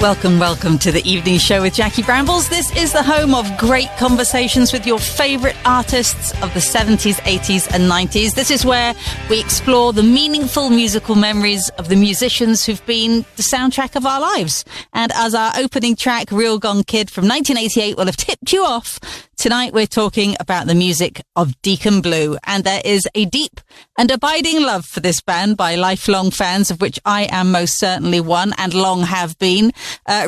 Welcome to the evening show with Jackie Brambles. This is the home of great conversations with your favourite artists of the 70s, 80s and 90s. This is where we explore the meaningful musical memories of the musicians who've been the soundtrack of our lives. And as our opening track, Real Gone Kid from 1988 will have tipped you off, tonight we're talking about the music of Deacon Blue. And there is a deep and abiding love for this band by lifelong fans, of which I am most certainly one and long have been.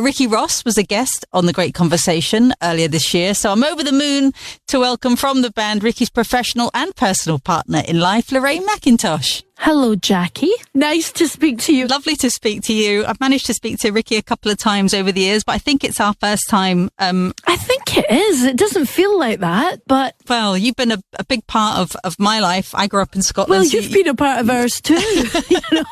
Ricky Ross was a guest on The Great Conversation earlier this year, so I'm over the moon to welcome from the band Ricky's professional and personal partner in life, Lorraine McIntosh. Hello, Jackie. Nice to speak to you. Lovely to speak to you. I've managed to speak to Ricky a couple of times over the years, but I think it's our first time. I think it is. It doesn't feel like that, but... Well, you've been a big part of my life. I grew up in Scotland. Well, you've been a part of ours too. You know,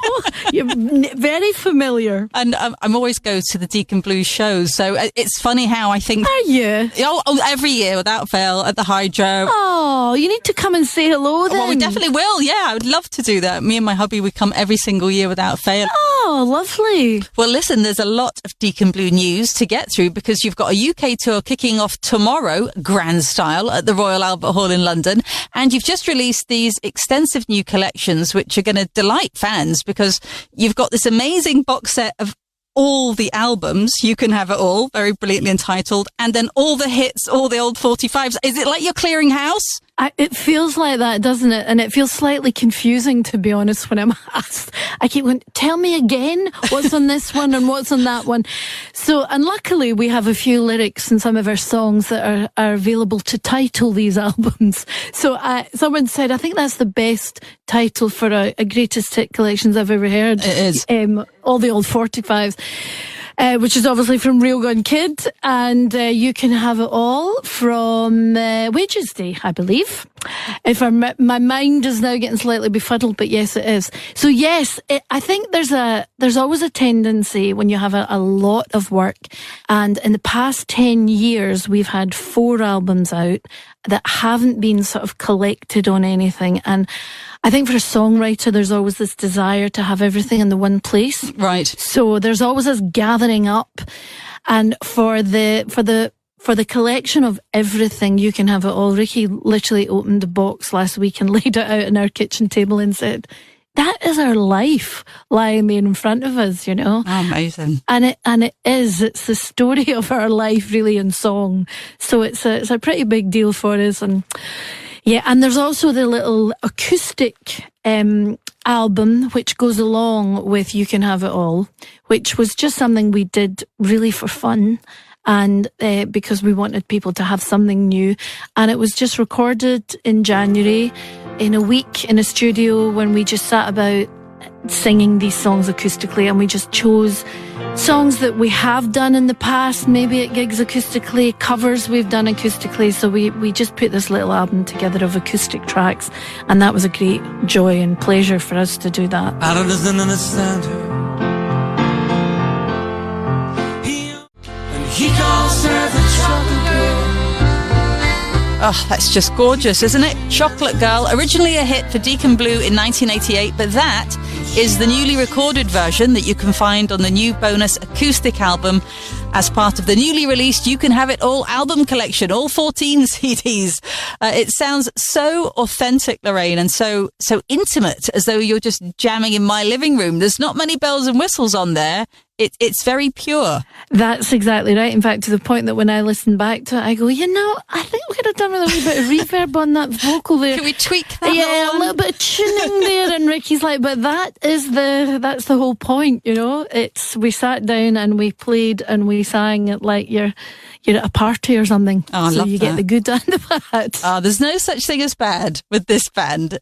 you're very familiar. And I'm always go to the Deacon Blue shows, so it's funny how I think... Are you? Oh, every year without fail at the Hydro. Oh, you need to come and say hello then. Well, we definitely will. Yeah, I would love to do that. Me and my hubby, we come every single year without fail. Oh, lovely. Well, listen, there's a lot of Deacon Blue news to get through because you've got a UK tour kicking off tomorrow, grand style, at the Royal Albert Hall in London. And you've just released these extensive new collections, which are going to delight fans because you've got this amazing box set of all the albums. You Can Have It All, very brilliantly entitled, and then all the hits, all the old 45s. Is it like you're clearing house? It feels like that, doesn't it? And it feels slightly confusing, to be honest, when I'm asked. I keep going, tell me again what's on this one and what's on that one. So, and luckily we have a few lyrics in some of our songs that are available to title these albums. So someone said, I think that's the best title for a greatest hit collections I've ever heard. It is. All the old 45s. Which is obviously from Real Gone Kid, and You Can Have It All from Wages Day, I believe. If my mind is now getting slightly befuddled, but yes, it is. So yes, I think there's always a tendency when you have a lot of work, and in the past 10 years, we've had 4 albums out that haven't been sort of collected on anything, and I think for a songwriter, there's always this desire to have everything in the one place. Right. So there's always this gathering up, and for the collection of everything, You Can Have It All. Ricky literally opened the box last week and laid it out on our kitchen table and said, that is our life lying there in front of us, you know. Oh, amazing. And it is. It's the story of our life, really, in song. So it's a pretty big deal for us. And yeah, and there's also the little acoustic album which goes along with You Can Have It All, which was just something we did really for fun. And because we wanted people to have something new. And it was just recorded in January in a week in a studio when we just sat about singing these songs acoustically, and we just chose songs that we have done in the past, maybe at gigs acoustically, covers we've done acoustically. So we just put this little album together of acoustic tracks, and that was a great joy and pleasure for us to do that. I don't understand her. He calls her the chocolate girl. Oh, that's just gorgeous, isn't it? Chocolate Girl, originally a hit for Deacon Blue in 1988, but that is the newly recorded version that you can find on the new bonus acoustic album as part of the newly released You Can Have It All album collection, all 14 CDs. It sounds so authentic, Lorraine, and so intimate, as though you're just jamming in my living room. There's not many bells and whistles on there. It's very pure. That's exactly right. In fact, to the point that when I listen back to it, I go, you know, I think we could have done with a wee bit of reverb on that vocal there. Can we tweak that? Yeah, a little bit of tuning there. And Ricky's like, but that's the whole point, you know. We sat down and we played and we sang it like you're at a party or something. Oh, I so love you that. Get the good and the bad. Oh, there's no such thing as bad with this band.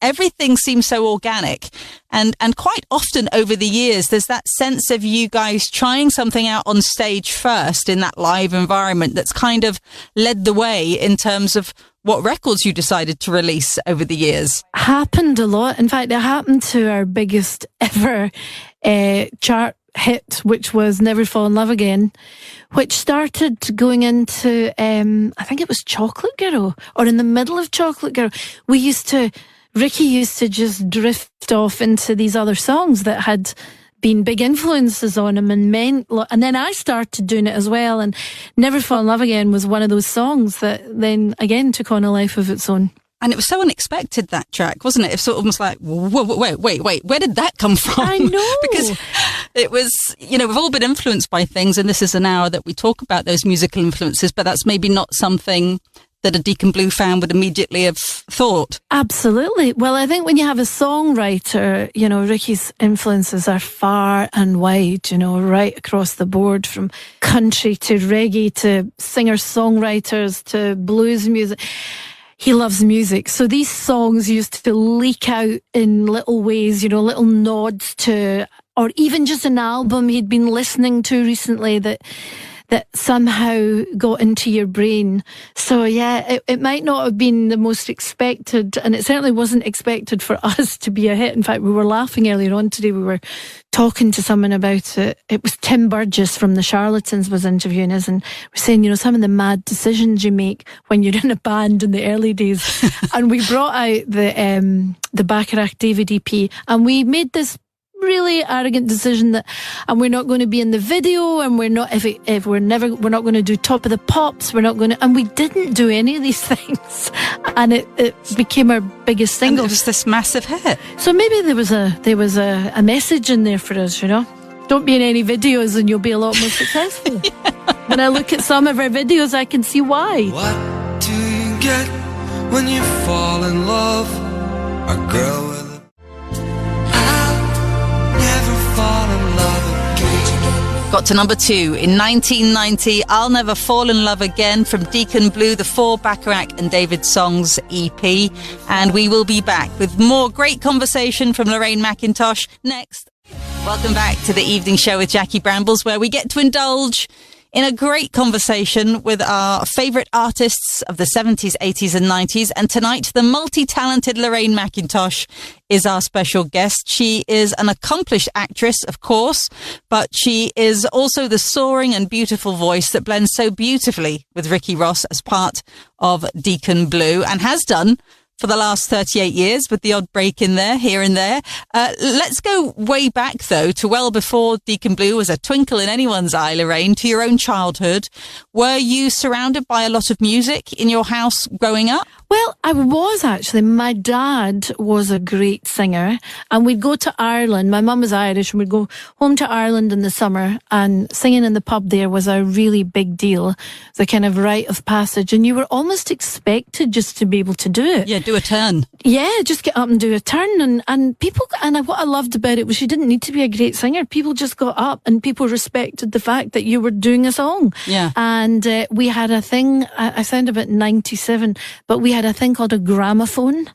Everything seems so organic, and quite often over the years there's that sense of you guys trying something out on stage first in that live environment that's kind of led the way in terms of what records you decided to release over the years. Happened a lot. In fact, it happened to our biggest ever chart hit, which was Never Fall in Love Again, which started going into I think it was Chocolate Girl, or in the middle of Chocolate Girl. Ricky used to just drift off into these other songs that had been big influences on him and and then I started doing it as well, and Never Fall in Love Again was one of those songs that then again took on a life of its own. And it was so unexpected, that track, wasn't it? It was sort of almost like, wait, where did that come from? I know. Because it was, you know, we've all been influenced by things, and this is an hour that we talk about those musical influences, but that's maybe not something that a Deacon Blue fan would immediately have thought. Absolutely. Well, I think when you have a songwriter, you know, Ricky's influences are far and wide, you know, right across the board, from country to reggae to singer-songwriters to blues music. He loves music. So these songs used to leak out in little ways, you know, little nods to, or even just an album he'd been listening to recently that somehow got into your brain. So yeah, it might not have been the most expected, and it certainly wasn't expected for us to be a hit. In fact, we were laughing earlier on today. We were talking to someone about it. It was Tim Burgess from the Charlatans was interviewing us, and we're saying, you know, some of the mad decisions you make when you're in a band in the early days. And we brought out the Bacharach David EP, and we made this really arrogant decision that, and we're not going to be in the video, and we're not we're not going to do Top of the Pops, we're not going to, and we didn't do any of these things, and it became our biggest single. And it was this massive hit. So maybe there was a message in there for us, you know. Don't be in any videos and you'll be a lot more successful. Yeah. When I look at some of our videos, I can see why. What do you get when you fall in love? A girl with got to number 2 in 1990. I'll Never Fall in Love Again from Deacon Blue, the 4 Bacharach and David Songs EP. And we will be back with more great conversation from Lorraine McIntosh next. Welcome back to the evening show with Jackie Brambles, where we get to indulge in a great conversation with our favourite artists of the 70s, 80s and 90s. And tonight, the multi-talented Lorraine McIntosh is our special guest. She is an accomplished actress, of course, but she is also the soaring and beautiful voice that blends so beautifully with Ricky Ross as part of Deacon Blue, and has done for the last 38 years, with the odd break in there, here and there. Let's go way back, though, to well before Deacon Blue was a twinkle in anyone's eye, Lorraine, to your own childhood. Were you surrounded by a lot of music in your house growing up? Well, I was actually. My dad was a great singer, and we'd go to Ireland. My mum was Irish, and we'd go home to Ireland in the summer, and singing in the pub there was a really big deal. The kind of rite of passage, and you were almost expected just to be able to do it. Yeah, do a turn. Yeah, just get up and do a turn, and people. And what I loved about it was you didn't need to be a great singer. People just got up, and people respected the fact that you were doing a song. Yeah, and we had a thing. I sound about 97, but we had a thing called a gramophone,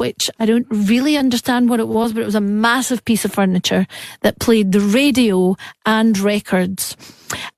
which I don't really understand what it was, but it was a massive piece of furniture that played the radio and records.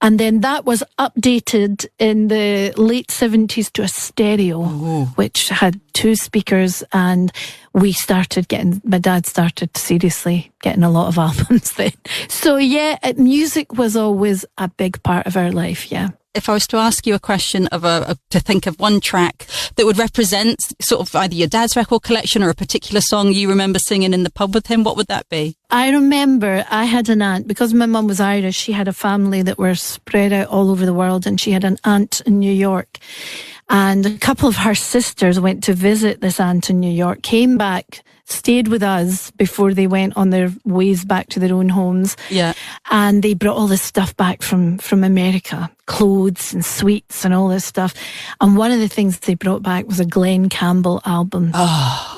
And then that was updated in the late 70s to a stereo, which had 2 speakers, and my dad started seriously getting a lot of albums then. So yeah, music was always a big part of our life, yeah. If I was to ask you a question to think of one track that would represent sort of either your dad's record collection or a particular song you remember singing in the pub with him, what would that be? I remember I had an aunt, because my mum was Irish, she had a family that were spread out all over the world, and she had an aunt in New York. And a couple of her sisters went to visit this aunt in New York, came back, stayed with us before they went on their ways back to their own homes. Yeah. And they brought all this stuff back from America, clothes and sweets and all this stuff. And one of the things they brought back was a Glenn Campbell album,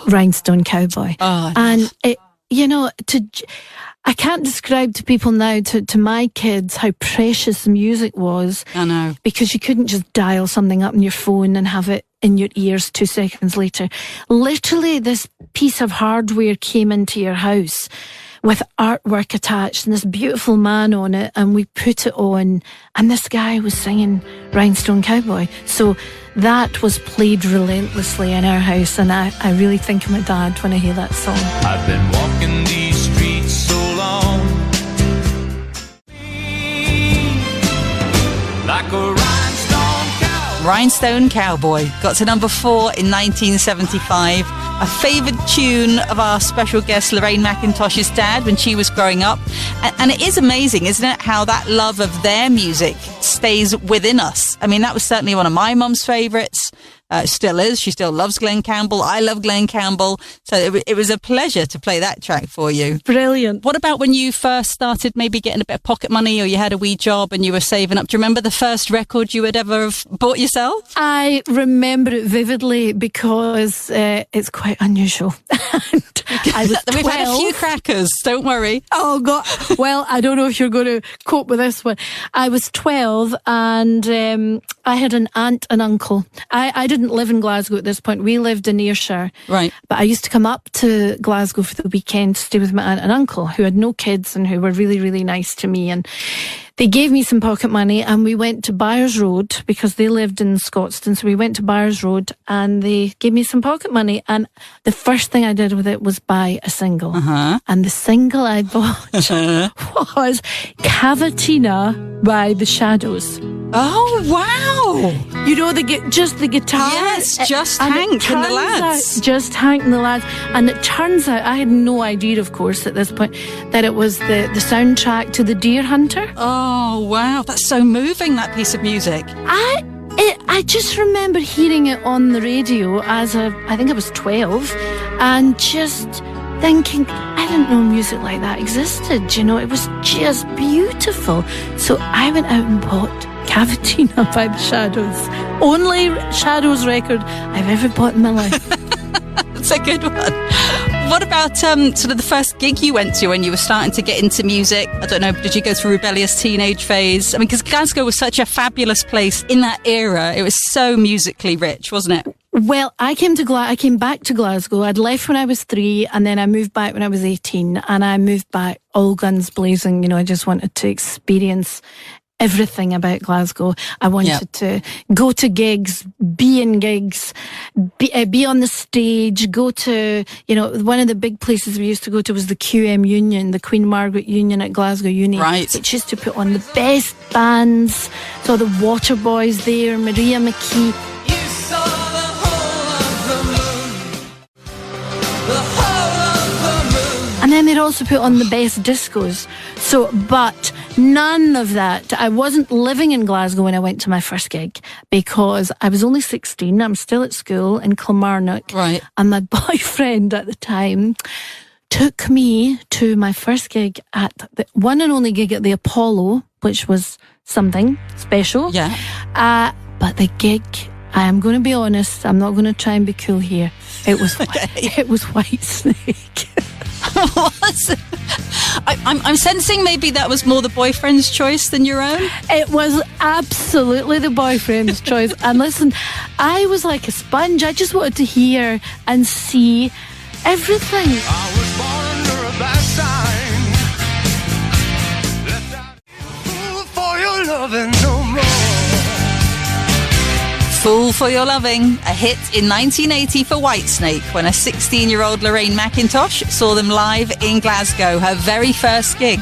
Rhinestone Cowboy. Oh, and it, you know, I can't describe to people now, to my kids, how precious music was. I know. Because you couldn't just dial something up on your phone and have it in your ears 2 seconds later. Literally, this piece of hardware came into your house with artwork attached and this beautiful man on it, and we put it on, and this guy was singing Rhinestone Cowboy. So that was played relentlessly in our house, and I really think of my dad when I hear that song. I've been walking these streets so long, like a rhinestone cowboy. Rhinestone Cowboy got to number 4 in 1975. A favoured tune of our special guest Lorraine McIntosh's dad when she was growing up. And it is amazing, isn't it, how that love of their music stays within us. I mean, that was certainly one of my mum's favourites. Still is. She still loves Glenn Campbell. I love Glenn Campbell. So it was a pleasure to play that track for you. Brilliant. What about when you first started maybe getting a bit of pocket money, or you had a wee job and you were saving up? Do you remember the first record you would ever have bought yourself? I remember it vividly because it's quite unusual. I was 12. We've had a few crackers, don't worry. Oh, God. Well, I don't know if you're going to cope with this one. I was 12 and I had an aunt and uncle. I didn't live in Glasgow at this point. We lived in Ayrshire. Right. But I used to come up to Glasgow for the weekend to stay with my aunt and uncle, who had no kids and who were really, really nice to me. And they gave me some pocket money and we went to Byres Road because they lived in Scotstoun. So we went to Byres Road and they gave me some pocket money. And the first thing I did with it was buy a single. And the single I bought was Cavatina by The Shadows. Oh, wow. You know, just the guitar. Yes, Just Hank and the Lads. Just Hank and the Lads. And it turns out, I had no idea, of course, at this point, that it was the soundtrack to The Deer Hunter. Oh, wow. That's so moving, that piece of music. I just remember hearing it on the radio I think I was 12, and just thinking, I didn't know music like that existed, you know, it was just beautiful. So I went out and bought Cavatina by The Shadows. Only Shadows record I've ever bought in my life. That's a good one. What about sort of the first gig you went to when you were starting to get into music? I don't know, did you go through rebellious teenage phase? I mean, because Glasgow was such a fabulous place in that era. It was so musically rich, wasn't it? Well, I came back to Glasgow. I'd left when I was 3 and then I moved back when I was 18, and I moved back all guns blazing. You know, I just wanted to experience everything about Glasgow. I wanted to go to gigs, be in gigs, be on the stage, go to, you know, one of the big places we used to go to was the QM Union, the Queen Margaret Union at Glasgow Uni. Right. Which used to put on the best bands. Saw the Waterboys there, Maria McKee. And then they'd also put on the best discos. So, but none of that. I wasn't living in Glasgow when I went to my first gig because I was only 16. I'm still at school in Kilmarnock. Right. And my boyfriend at the time took me to my first gig at the one and only gig at the Apollo, which was something special. Yeah. But the gig, I am going to be honest, I'm not going to try and be cool here. It was it was Whitesnake. I'm sensing maybe that was more the boyfriend's choice than your own. It was absolutely the boyfriend's choice. And listen, I was like a sponge. I just wanted to hear and see everything. I was born under a bad sign. Fool for your loving no more. Fool for Your Loving, a hit in 1980 for Whitesnake when a 16-year-old Lorraine McIntosh saw them live in Glasgow, her very first gig.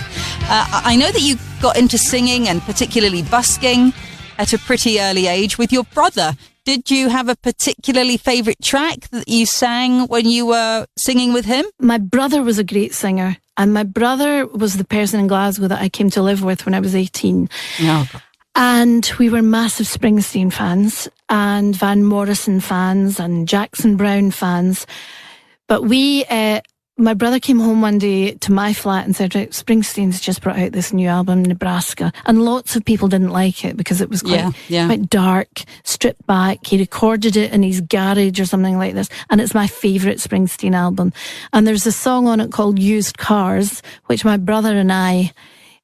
I know that you got into singing and particularly busking at a pretty early age with your brother. Did you have a particularly favourite track that you sang when you were singing with him? My brother was a great singer, and my brother was the person in Glasgow that I came to live with when I was 18. Oh, God. And we were massive Springsteen fans and Van Morrison fans and Jackson Browne fans. But my brother came home one day to my flat and said, right, Springsteen's just brought out this new album, Nebraska. And lots of people didn't like it because it was quite dark, stripped back. He recorded it in his garage or something like this. And it's my favourite Springsteen album. And there's a song on it called Used Cars, which my brother and I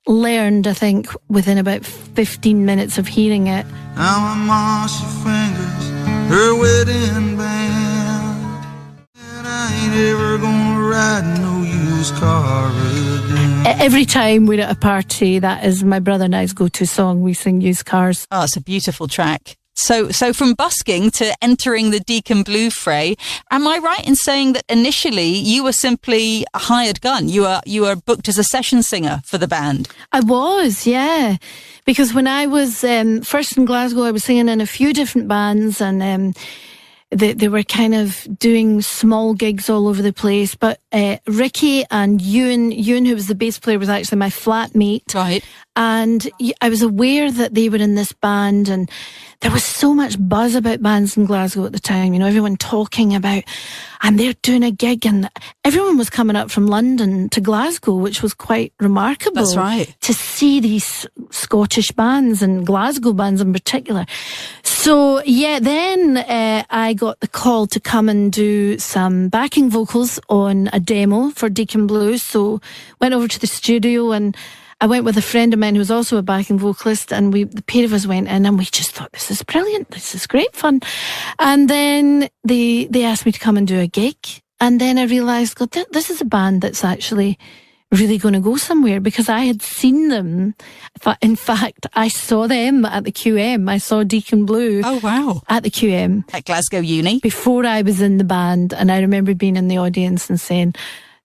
learned, I think, within about 15 minutes of hearing it. Now I'm wash your fingers, her wedding band, and I ain't ever gonna ride no used car again. Every time we're at a party, that is my brother and I's go-to song. We sing Used Cars. Oh, it's a beautiful track. So from busking to entering the Deacon Blue fray, am I right in saying that initially you were simply a hired gun? You were booked as a session singer for the band? I was, yeah. Because when I was first in Glasgow, I was singing in a few different bands, and they were kind of doing small gigs all over the place. But Ricky and Ewan, who was the bass player, was actually my flatmate. Right. And I was aware that they were in this band, and there was so much buzz about bands in Glasgow at the time, everyone talking about, and they're doing a gig, and everyone was coming up from London to Glasgow, which was quite remarkable. That's right. To see these Scottish bands and Glasgow bands in particular. So, yeah, then I got the call to come and do some backing vocals on a demo for Deacon Blue. So went over to the studio, and I went with a friend of mine who was also a backing vocalist, and the pair of us went in, and we just thought, this is brilliant, this is great fun. And then they asked me to come and do a gig, and then I realised, God, this is a band that's actually really going to go somewhere, because I had seen them. In fact, I saw them at the QM. I saw Deacon Blue. Oh, wow. At the QM. At Glasgow Uni. Before I was in the band, and I remember being in the audience and saying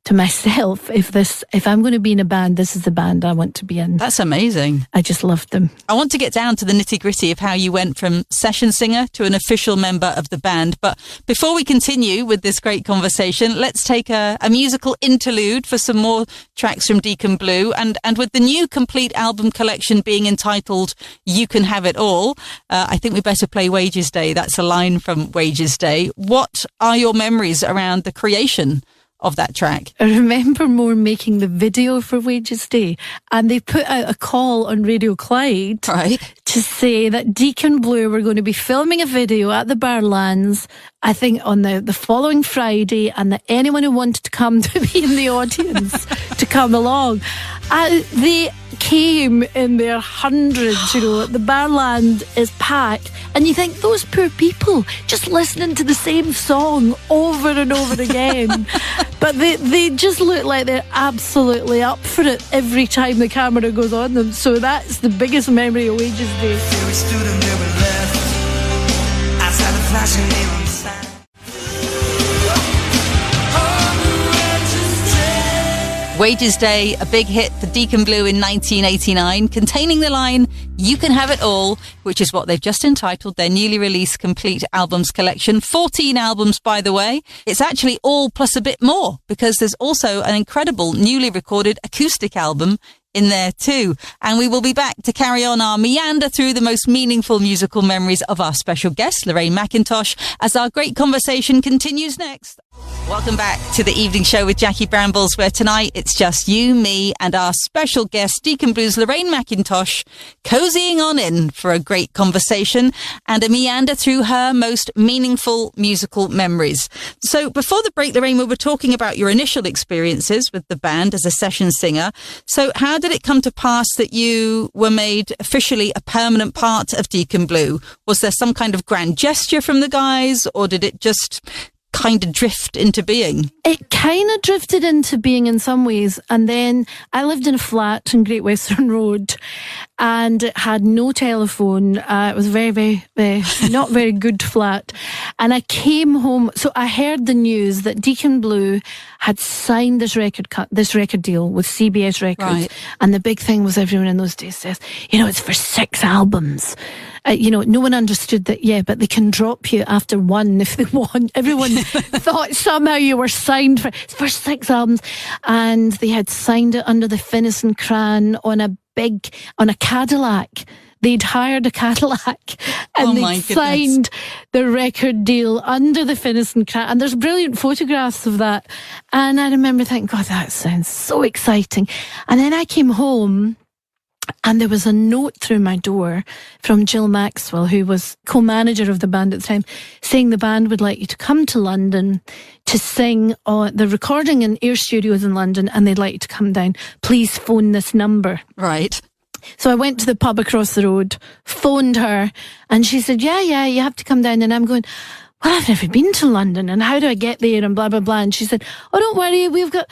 to myself, if I'm going to be in a band, this is the band I want to be in. That's amazing. I just loved them. I want to get down to the nitty-gritty of how you went from session singer to an official member of the band. But before we continue with this great conversation, let's take a musical interlude for some more tracks from Deacon Blue. And with the new complete album collection being entitled You Can Have It All, I think we better play Wages Day. That's a line from Wages Day. What are your memories around the creation of that track? I remember more making the video for Wages Day, and they put out a call on Radio Clyde to say that Deacon Blue were going to be filming a video at the Barlands, I think on the following Friday, and that anyone who wanted to come to be in the audience to come along. They came in their hundreds, the Barland is packed, and you think, those poor people just listening to the same song over and over again. But they just look like they're absolutely up for it every time the camera goes on them. So that's the biggest memory of Wages Day. Wages Day, a big hit for Deacon Blue in 1989, containing the line, You Can Have It All, which is what they've just entitled their newly released complete albums collection. 14 albums, by the way. It's actually all plus a bit more, because there's also an incredible newly recorded acoustic album in there too. And we will be back to carry on our meander through the most meaningful musical memories of our special guest, Lorraine McIntosh, as our great conversation continues next. Welcome back to the evening show with Jackie Brambles, where tonight it's just you, me, and our special guest, Deacon Blue's Lorraine McIntosh, cozying on in for a great conversation and a meander through her most meaningful musical memories. So before the break, Lorraine, we were talking about your initial experiences with the band as a session singer. So how did it come to pass that you were made officially a permanent part of Deacon Blue? Was there some kind of grand gesture from the guys, or did it just kind of drift into being? It kind of drifted into being in some ways, and then I lived in a flat in Great Western Road, and it had no telephone. It was very, very not very good flat, and I came home. So I heard the news that Deacon Blue had signed this record deal with CBS Records, right. And the big thing was, everyone in those days says, it's for 6 albums. No one understood that, but they can drop you after one if they want. Everyone thought somehow you were signed for 6 albums. And they had signed it under the Finis and Cran on a Cadillac. They'd hired a Cadillac, and they'd signed the record deal under the Finis and Cran. And there's brilliant photographs of that. And I remember thinking, God, that sounds so exciting. And then I came home, and there was a note through my door from Jill Maxwell, who was co-manager of the band at the time, saying the band would like you to come to London to sing on the recording in Air Studios in London, and they'd like you to come down. Please phone this number. Right. So I went to the pub across the road, phoned her, and she said, yeah, you have to come down. And I'm going, well, I've never been to London, and how do I get there, and blah, blah, blah. And she said, oh, don't worry, we've got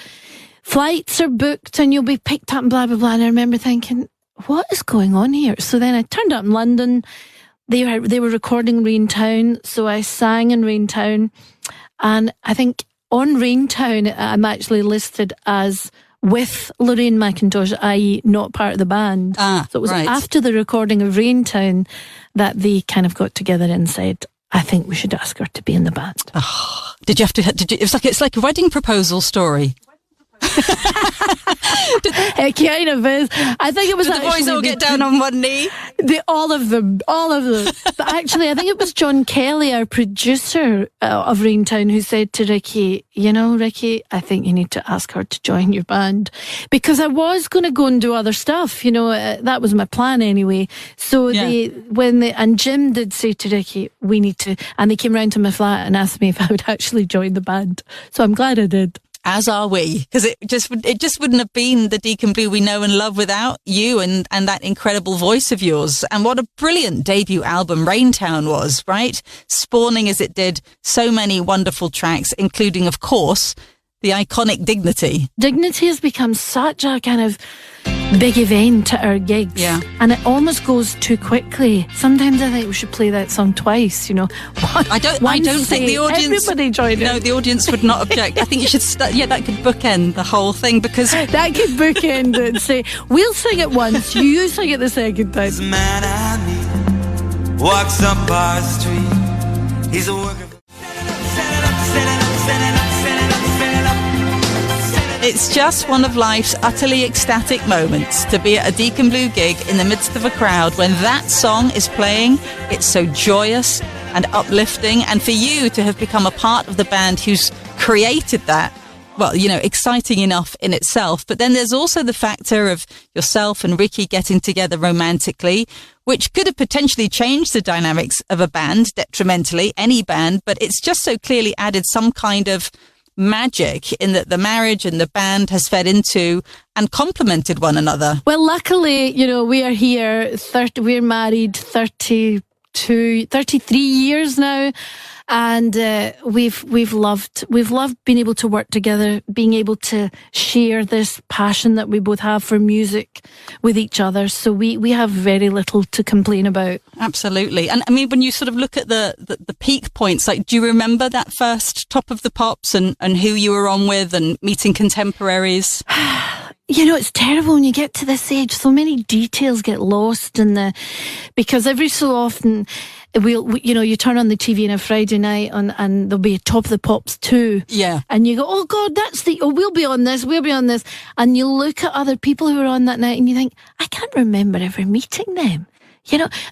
flights are booked, and you'll be picked up, and blah, blah, blah. And I remember thinking, what is going on here? So then I turned up in London, they were recording Raintown, so I sang in Raintown, and I think on Raintown I'm actually listed as with Lorraine McIntosh, i.e. not part of the band. So it was after the recording of Raintown that they kind of got together and said, I think we should ask her to be in the band. Oh, did you have to? It's like a wedding proposal story. It kind of is. I think it was. Did the boys all get down on one knee? All of them. But actually, I think it was John Kelly, our producer of Raintown, who said to Ricky, Ricky, I think you need to ask her to join your band, because I was going to go and do other stuff. That was my plan anyway. So and Jim did say to Ricky, we need to, and they came round to my flat and asked me if I would actually join the band. So I'm glad I did. As are we, because it just wouldn't have been the Deacon Blue we know and love without you and that incredible voice of yours. And what a brilliant debut album Raintown was, right? Spawning as it did so many wonderful tracks, including, of course, the iconic Dignity. Dignity has become such a kind of big event at our gigs. Yeah. And it almost goes too quickly. Sometimes I think we should play that song twice, I don't think the audience... Everybody join it. No, the audience would not object. I think you should that could bookend the whole thing, because... That could bookend it and say, we'll sing it once, you sing it the second time. This man I meet walks up our street. He's a worker... It's just one of life's utterly ecstatic moments to be at a Deacon Blue gig in the midst of a crowd when that song is playing. It's so joyous and uplifting, and for you to have become a part of the band who's created that, well, exciting enough in itself. But then there's also the factor of yourself and Ricky getting together romantically, which could have potentially changed the dynamics of a band detrimentally, any band, but it's just so clearly added some kind of magic in that the marriage and the band has fed into and complemented one another. Well, luckily, we are here, we're married 33 years now, and we've loved being able to work together, being able to share this passion that we both have for music with each other. So we have very little to complain about. Absolutely. And I mean, when you sort of look at the peak points, like, do you remember that first Top of the Pops and who you were on with and meeting contemporaries? It's terrible when you get to this age. So many details get lost because every so often you turn on the TV on a Friday night and there'll be a Top of the Pops 2. Yeah. And you go, oh God, we'll be on this. And you look at other people who were on that night and you think, I can't remember ever meeting them.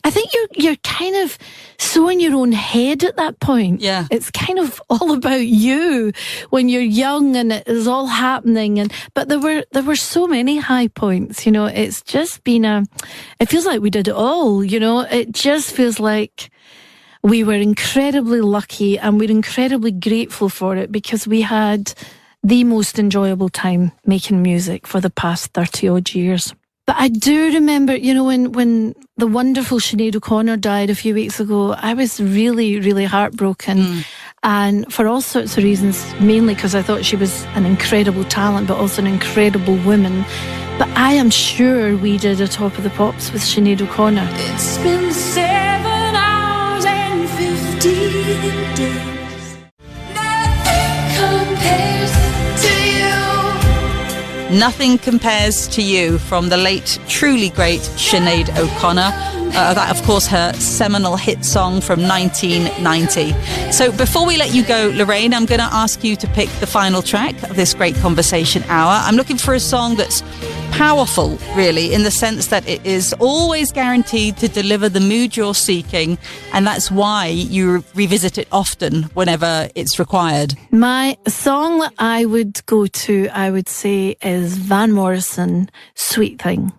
I think you're kind of so in your own head at that point. Yeah. It's kind of all about you when you're young and it is all happening. But there were so many high points, it's just been it feels like we did it all, it just feels like we were incredibly lucky and we're incredibly grateful for it, because we had the most enjoyable time making music for the past 30 odd years. But I do remember, when the wonderful Sinead O'Connor died a few weeks ago, I was really, really heartbroken. And for all sorts of reasons, mainly because I thought she was an incredible talent, but also an incredible woman. But I am sure we did a Top of the Pops with Sinead O'Connor. It's been 7 hours and 15 days. Nothing compares to you. Nothing Compares to You from the late, truly great Sinead O'Connor. That, of course, her seminal hit song from 1990. So before we let you go, Lorraine, I'm going to ask you to pick the final track of this great conversation hour. I'm looking for a song that's powerful, really, in the sense that it is always guaranteed to deliver the mood you're seeking, and that's why you revisit it often whenever it's required. My song that I would go to, I would say, is Van Morrison, Sweet Thing.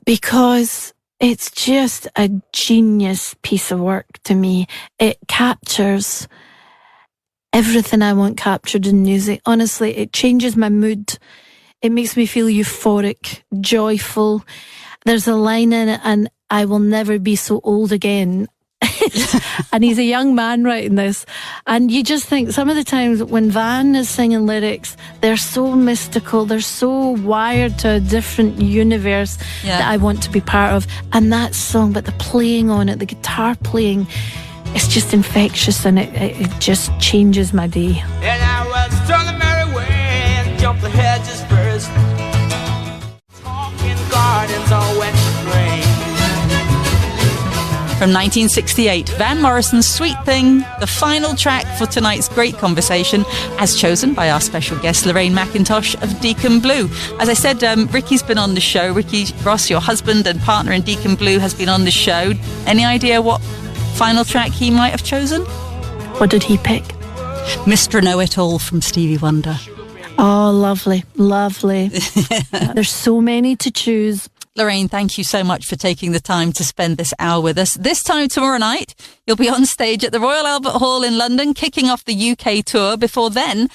Because it's just a genius piece of work to me. It captures everything I want captured in music. Honestly, it changes my mood. It makes me feel euphoric, joyful. There's a line in it, and I will never be so old again. And he's a young man writing this. And you just think some of the times when Van is singing lyrics, they're so mystical, they're so wired to a different universe that I want to be part of. And that song, but the playing on it, the guitar playing, it's just infectious, and it just changes my day. And I was turn the merry way and jump the hedges first. Talking gardens all wet with rain. From 1968, Van Morrison's Sweet Thing, the final track for tonight's great conversation, as chosen by our special guest, Lorraine McIntosh of Deacon Blue. As I said, Ricky's been on the show. Ricky Ross, your husband and partner in Deacon Blue, has been on the show. Any idea what final track he might have chosen? What did he pick? Mr. Know-It-All from Stevie Wonder. Oh, lovely, lovely. There's so many to choose. Lorraine, thank you so much for taking the time to spend this hour with us. This time tomorrow night, you'll be on stage at the Royal Albert Hall in London, kicking off the UK tour, before then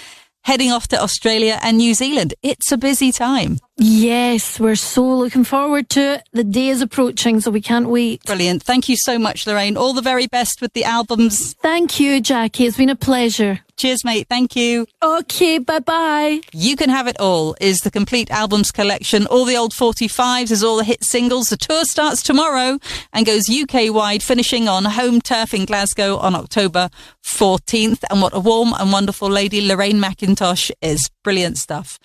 heading off to Australia and New Zealand. It's a busy time. Yes, we're so looking forward to it. The day is approaching, so we can't wait. Brilliant. Thank you so much, Lorraine. All the very best with the albums. Thank you, Jackie. It's been a pleasure. Cheers, mate. Thank you. Okay, bye-bye. You Can Have It All is the complete albums collection. All the old 45s is all the hit singles. The tour starts tomorrow and goes UK-wide, finishing on home turf in Glasgow on October 14th. And what a warm and wonderful lady Lorraine McIntosh is. Brilliant stuff.